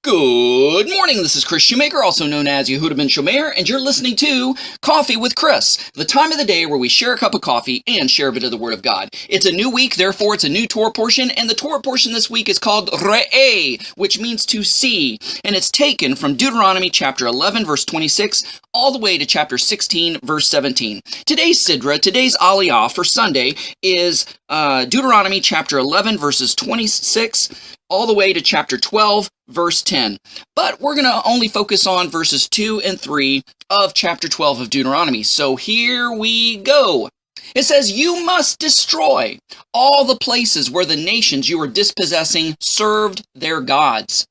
Good morning, this is Kris Shoemaker, also known as Yehudah ben Shomeyr, and you're listening to Coffee with Kris, the time of the day where we share a cup of coffee and share a bit of the Word of God. It's a new week, therefore it's a new Torah portion, and the Torah portion this week is called Re'eh, which means to see, and it's taken from Deuteronomy chapter 11, verse 26, all the way to chapter 16, verse 17. Today's Sidra, today's Aliyah for Sunday is Deuteronomy chapter 11, verses 26, all the way to chapter 12, verse 10. But we're going to only focus on verses 2 and 3 of chapter 12 of Deuteronomy. So here we go. It says, "You must destroy all the places where the nations you are dispossessing served their gods,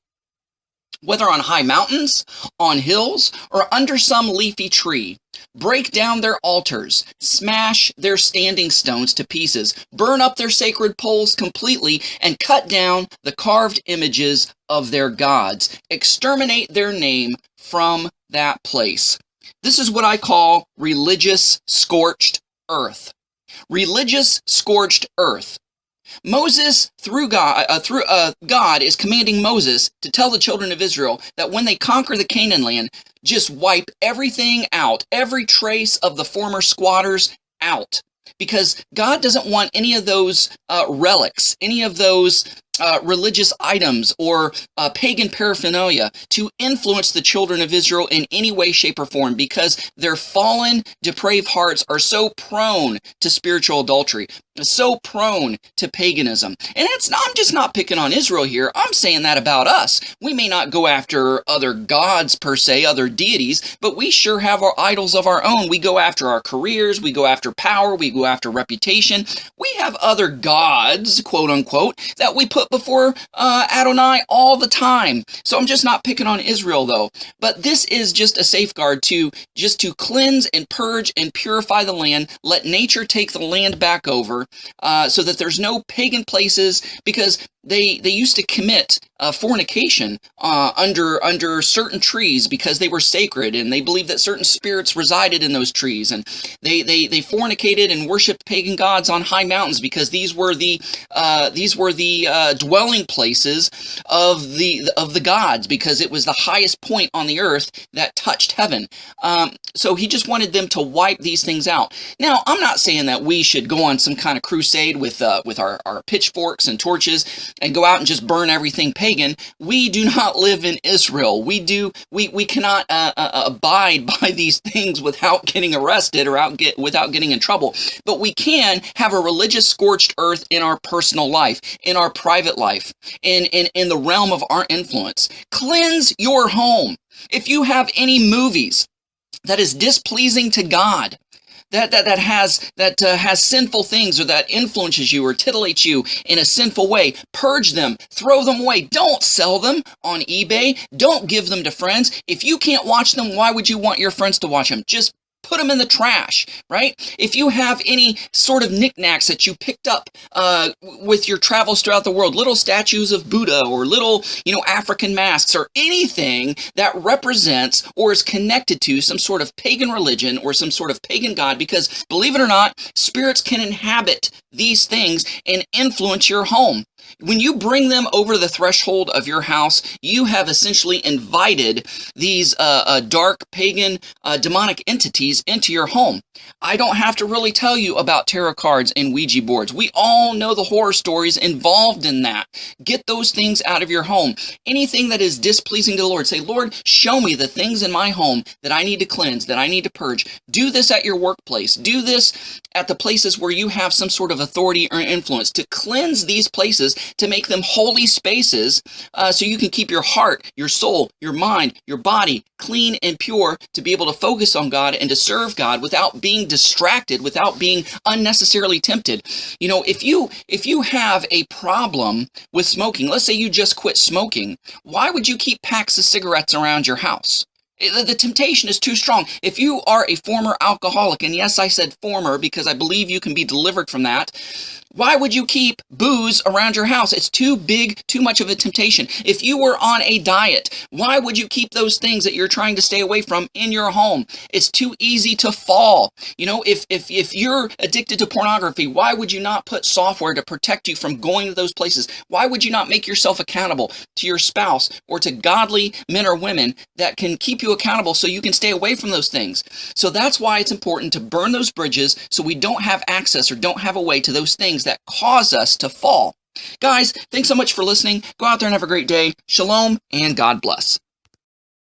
whether on high mountains, on hills, or under some leafy tree. Break down their altars, smash their standing stones to pieces, burn up their sacred poles completely, and cut down the carved images of their gods. Exterminate their name from that place." This is what I call religious scorched earth. Religious scorched earth. Moses, through God, is commanding Moses to tell the children of Israel that when they conquer the Canaan land, just wipe everything out, every trace of the former squatters out, because God doesn't want any of those relics, any of those religious items or pagan paraphernalia to influence the children of Israel in any way, shape, or form, because their fallen, depraved hearts are so prone to spiritual adultery, so prone to paganism. And I'm just not picking on Israel here. I'm saying that about us. We may not go after other gods per se, other deities, but we sure have our idols of our own. We go after our careers, we go after power, we go after reputation. We have other gods, quote unquote, that we put before Adonai all the time. So I'm just not picking on Israel though. But this is just a safeguard to cleanse and purge and purify the land. Let nature take the land back over, so that there's no pagan places, because they used to commit fornication under certain trees because they were sacred, and they believed that certain spirits resided in those trees, and they fornicated and worshipped pagan gods on high mountains because these were the dwelling places of the gods, because it was the highest point on the earth that touched heaven. So he just wanted them to wipe these things out. Now, I'm not saying that we should go on some kind of crusade with our pitchforks and torches and go out and just burn everything pagan. We do not live in Israel. We cannot abide by these things without getting arrested or without getting in trouble. But we can have a religious scorched earth in our personal life, in our private life, in the realm of our influence. Cleanse your home. If you have any movies that is displeasing to God, that has sinful things, or that influences you or titillates you in a sinful way, purge them, throw them away. Don't sell them on eBay. Don't give them to friends. If you can't watch them, why would you want your friends to watch them? Just put them in the trash, right? If you have any sort of knickknacks that you picked up with your travels throughout the world, little statues of Buddha or little, African masks or anything that represents or is connected to some sort of pagan religion or some sort of pagan god, because believe it or not, spirits can inhabit these things and influence your home. When you bring them over the threshold of your house, you have essentially invited these dark, pagan, demonic entities into your home. I don't have to really tell you about tarot cards and Ouija boards. We all know the horror stories involved in that. Get those things out of your home. Anything that is displeasing to the Lord, say, "Lord, show me the things in my home that I need to cleanse, that I need to purge." Do this at your workplace. Do this at the places where you have some sort of authority or influence, to cleanse these places, to make them holy spaces, so you can keep your heart, your soul, your mind, your body clean and pure, to be able to focus on God and to serve God without being distracted, without being unnecessarily tempted. If you have a problem with smoking, let's say you just quit smoking, why would you keep packs of cigarettes around your house? The temptation is too strong. If you are a former alcoholic, and yes, I said former because I believe you can be delivered from that, Why would you keep booze around your house? It's too big, too much of a temptation. If you were on a diet, why would you keep those things that you're trying to stay away from in your home? It's too easy to fall. You know, if you're addicted to pornography, why would you not put software to protect you from going to those places? Why would you not make yourself accountable to your spouse or to godly men or women that can keep you accountable so you can stay away from those things? So that's why it's important to burn those bridges so we don't have access or don't have a way to those things that cause us to fall. Guys, thanks so much for listening. Go out there and have a great day. Shalom and God bless.